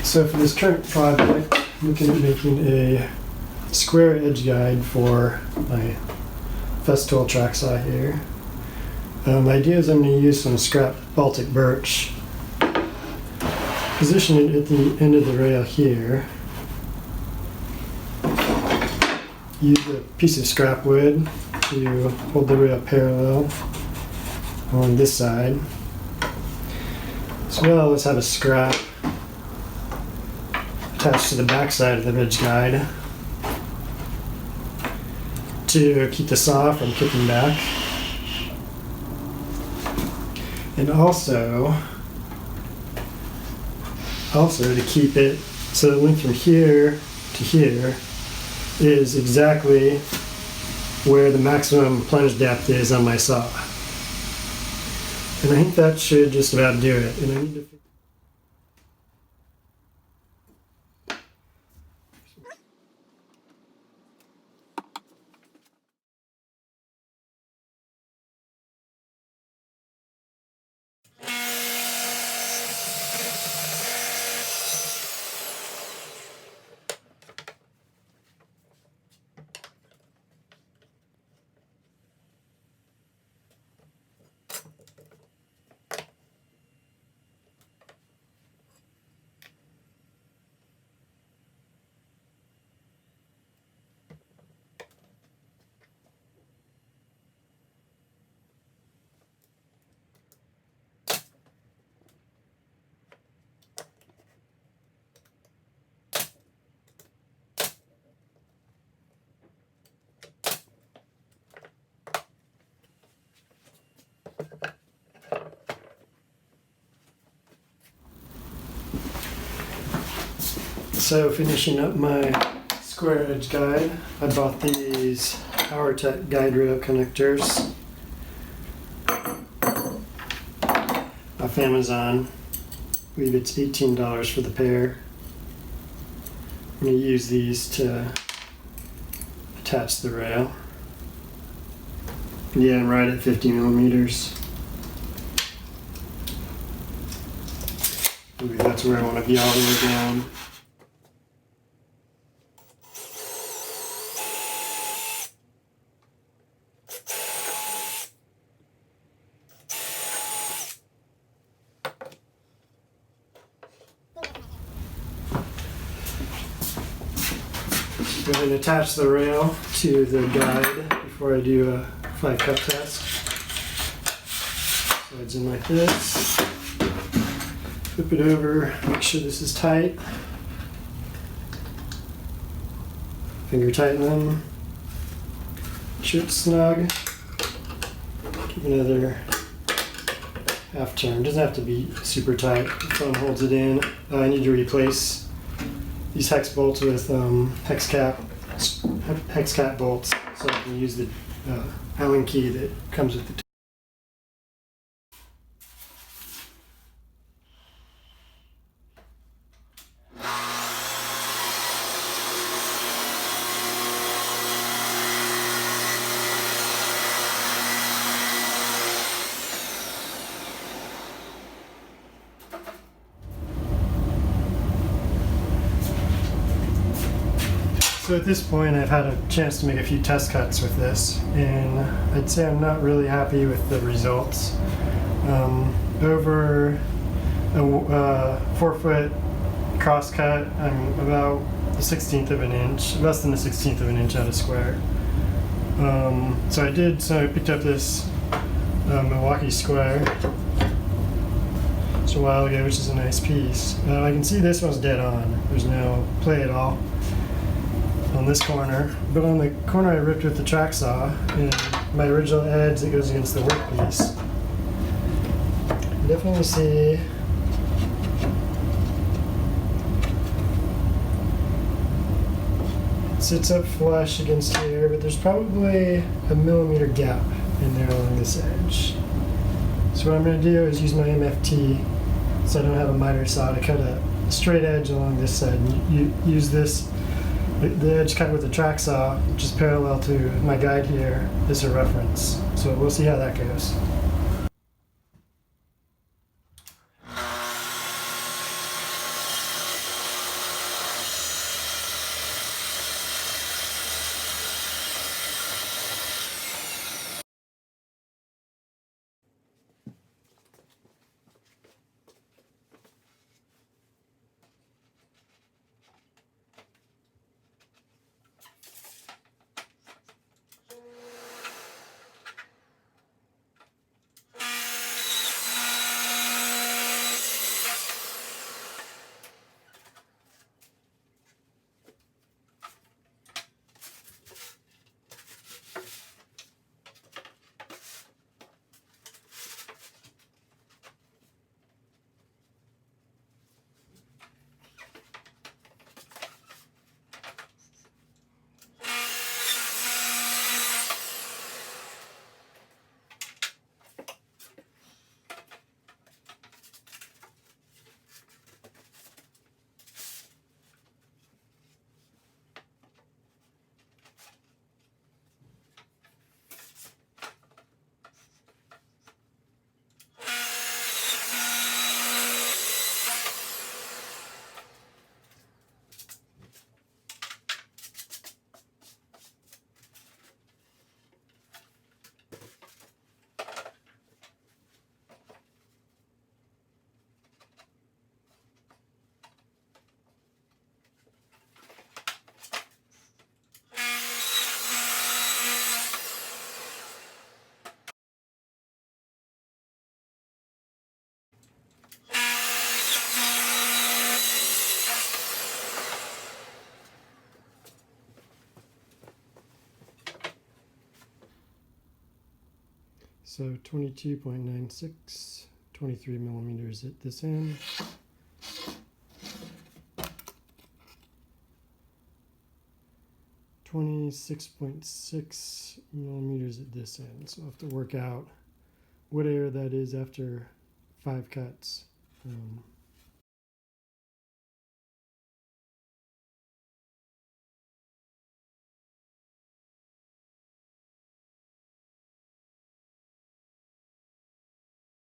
So for this current project, I'm looking at making a square edge guide for my Festool track saw here. My idea is I'm going to use some scrap Baltic birch, position it at the end of the rail here, use a piece of scrap wood to hold the rail parallel on this side, as well as have a scrap attached to the back side of the ridge guide to keep the saw from kicking back, and also to keep it so the length from here to here is exactly where the maximum plunge depth is on my saw. And I think that should just about do it. And I need to So finishing up my square edge guide, I bought these PowerTech guide rail connectors off Amazon. I believe it's $18 for the pair. I'm going to use these to attach the rail. Yeah, I'm right at 50 millimeters. I believe that's where I want to be all the way down. Go ahead and attach the rail to the guide before I do a 5-cut test. Slides in like this. Flip it over, make sure this is tight. Finger tighten them. Make sure it's snug. Give another half turn. Doesn't have to be super tight. The phone holds it in. I need to replace these hex bolts with hex cap bolts, so I can use the Allen key that comes with the So at this point I've had a chance to make a few test cuts with this, and I'd say I'm not really happy with the results. Over a 4-foot cross cut, I'm about a 1/16 of an inch, less than a 1/16 of an inch out of square. So I picked up this Milwaukee square just a while ago, which is a nice piece. I can see this one's dead on. There's no play at all on this corner, but on the corner I ripped with the track saw, and my original edge that goes against the workpiece, you definitely see it sits up flush against here, but there's probably a millimeter gap in there along this edge. So what I'm going to do is use my MFT, so I don't have a miter saw, to cut a straight edge along this side, and you use this, the edge cut with the track saw, which is parallel to my guide here, is a reference. So we'll see how that goes. So 22.96, 23 millimeters at this end. .6 millimeters at this end. So I'll have to work out what area that is after 5 cuts.